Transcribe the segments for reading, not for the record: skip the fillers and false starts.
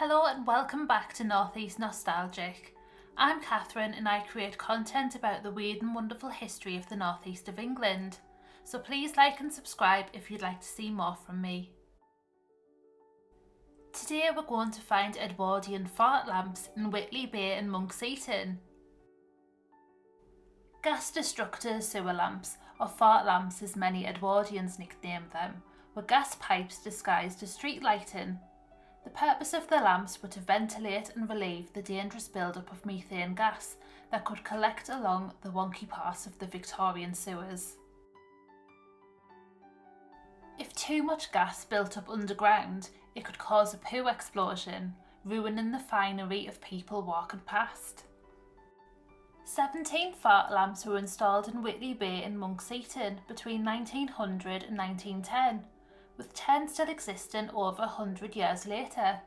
Hello and welcome back to Northeast Nostalgic. I'm Catherine and I create content about the weird and wonderful history of the northeast of England. So please like and subscribe if you'd like to see more from me. Today we're going to find Edwardian fart lamps in Whitley Bay and Monkseaton. Gas destructor sewer lamps, or fart lamps as many Edwardians nicknamed them, were gas pipes disguised as street lighting. The purpose of the lamps were to ventilate and relieve the dangerous build-up of methane gas that could collect along the wonky parts of the Victorian sewers. If too much gas built up underground, it could cause a poo explosion, ruining the finery of people walking past. 17 fart lamps were installed in Whitley Bay in Monkseaton between 1900 and 1910. With 10 still existing over 100 years later.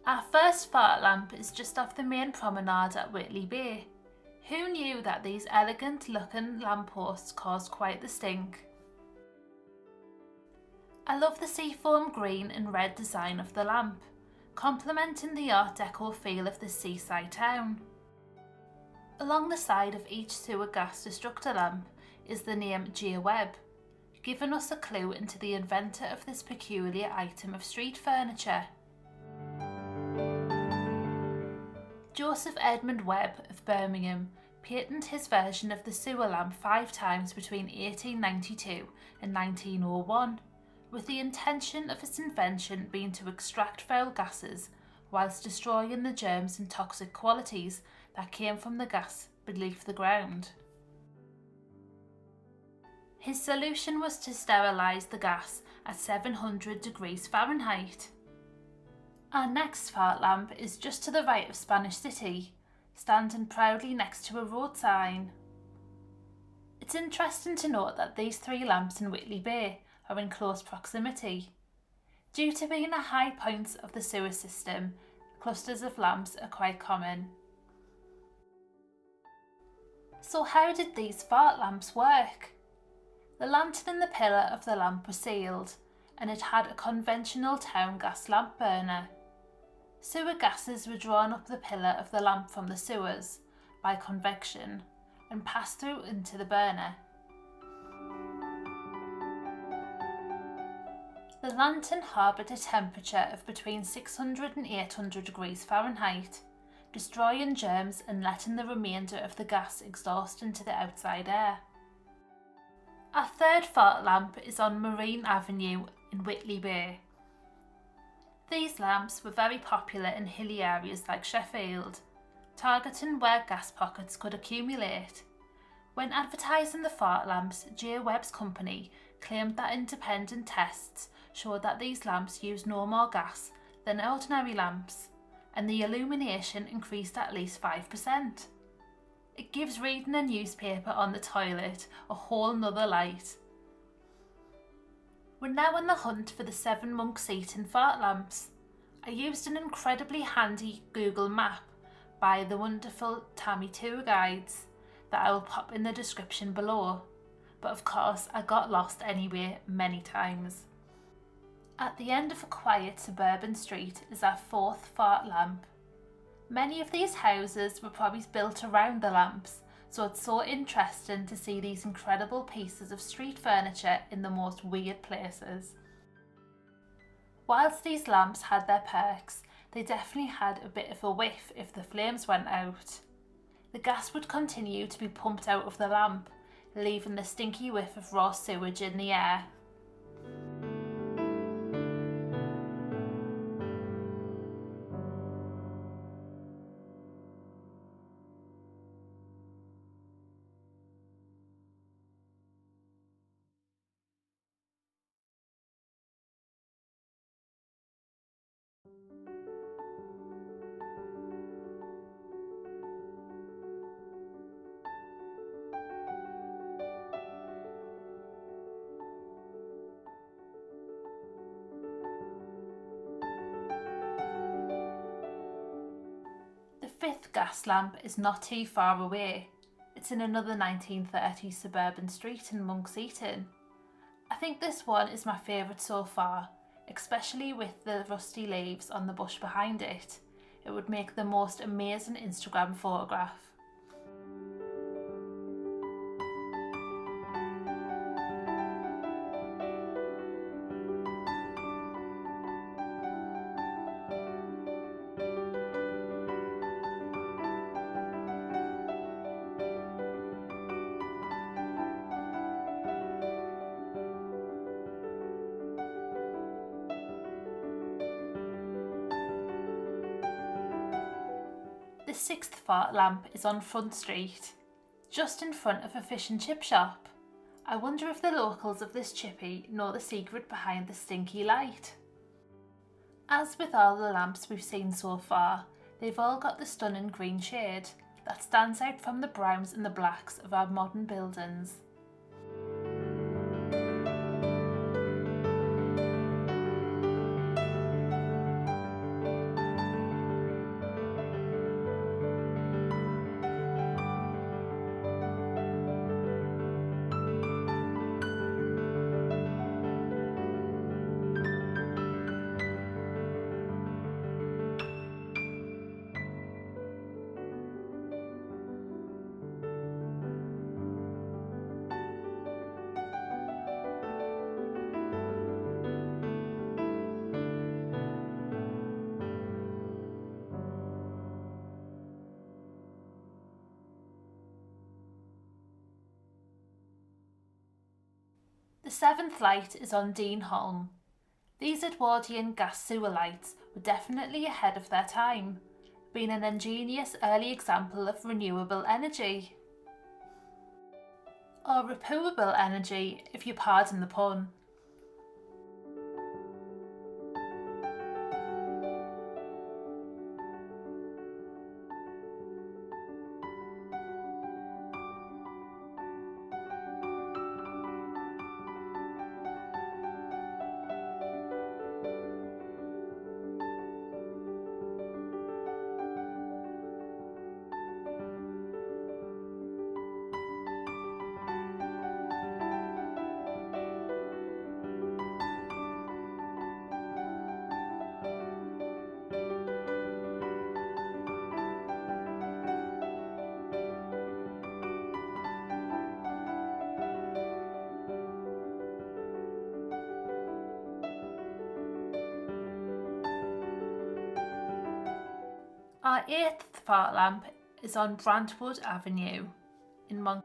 Our first fart lamp is just off the main promenade at Whitley Bay. Who knew that these elegant looking lampposts caused quite the stink? I love the seafoam green and red design of the lamp, complementing the Art Deco feel of this seaside town. Along the side of each sewer gas destructor lamp is the name J. Webb, giving us a clue into the inventor of this peculiar item of street furniture. Joseph Edmund Webb of Birmingham patented his version of the sewer lamp 5 times between 1892 and 1901, with the intention of its invention being to extract foul gases whilst destroying the germs and toxic qualities that came from the gas beneath the ground. His solution was to sterilise the gas at 700 degrees Fahrenheit. Our next fart lamp is just to the right of Spanish City, standing proudly next to a road sign. It's interesting to note that these 3 lamps in Whitley Bay are in close proximity. Due to being at high points of the sewer system, clusters of lamps are quite common. So how did these fart lamps work? The lantern and the pillar of the lamp were sealed, and it had a conventional town gas lamp burner. Sewer gases were drawn up the pillar of the lamp from the sewers by convection and passed through into the burner. The lantern harboured a temperature of between 600 and 800 degrees Fahrenheit, destroying germs and letting the remainder of the gas exhaust into the outside air. Our third fart lamp is on Marine Avenue in Whitley Bay. These lamps were very popular in hilly areas like Sheffield, targeting where gas pockets could accumulate. When advertising the fart lamps, J. Webb's company claimed that independent tests showed that these lamps used no more gas than ordinary lamps, and the illumination increased at least 5%. It gives reading a newspaper on the toilet a whole nother light. We're now on the hunt for the 7 Monkseaton fart lamps. I used an incredibly handy Google map by the wonderful Tammy Tour Guides that I will pop in the description below, but of course I got lost anyway many times. At the end of a quiet suburban street is our 4th fart lamp. Many of these houses were probably built around the lamps, so it's so interesting to see these incredible pieces of street furniture in the most weird places. Whilst these lamps had their perks, they definitely had a bit of a whiff if the flames went out. The gas would continue to be pumped out of the lamp, leaving the stinky whiff of raw sewage in the air. The 5th gas lamp is not too far away. It's in another 1930s suburban street in Monkseaton. I think this one is my favourite so far. especially with the rusty leaves on the bush behind it. It would make the most amazing Instagram photograph. The sixth fart lamp is on Front Street, just in front of a fish and chip shop. I wonder if the locals of this chippy know the secret behind the stinky light. As with all the lamps we've seen so far, they've all got the stunning green shade that stands out from the browns and the blacks of our modern buildings. The seventh light is on Dean Holm. These Edwardian gas sewer lights were definitely ahead of their time, being an ingenious early example of renewable energy. Or repowable energy, if you pardon the pun. Our eighth fart lamp is on Brantwood Avenue in Monkseaton.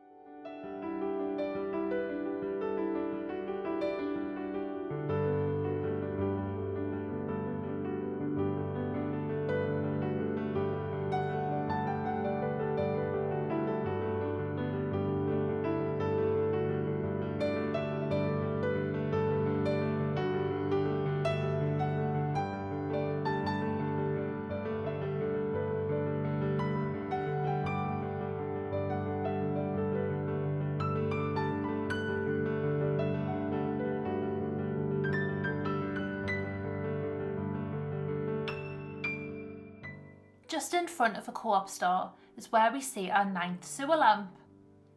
Just in front of a co-op store is where we see our ninth sewer lamp.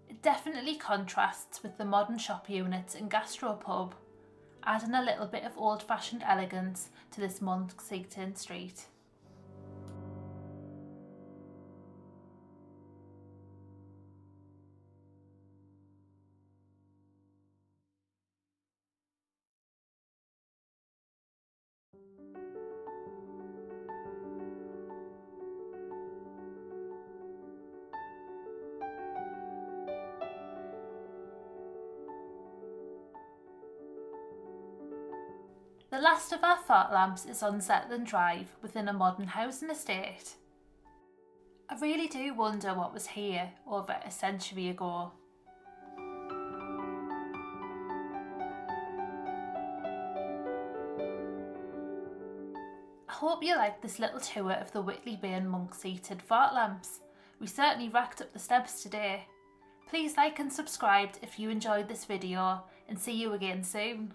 It definitely contrasts with the modern shop units and gastropub, adding a little bit of old-fashioned elegance to this Monkseaton street. The last of our fart lamps is on Zetland Drive within a modern housing estate. I really do wonder what was here over a century ago. I hope you liked this little tour of the Whitley Bay and Monkseaton fart lamps. We certainly racked up the steps today. Please like and subscribe if you enjoyed this video, and see you again soon.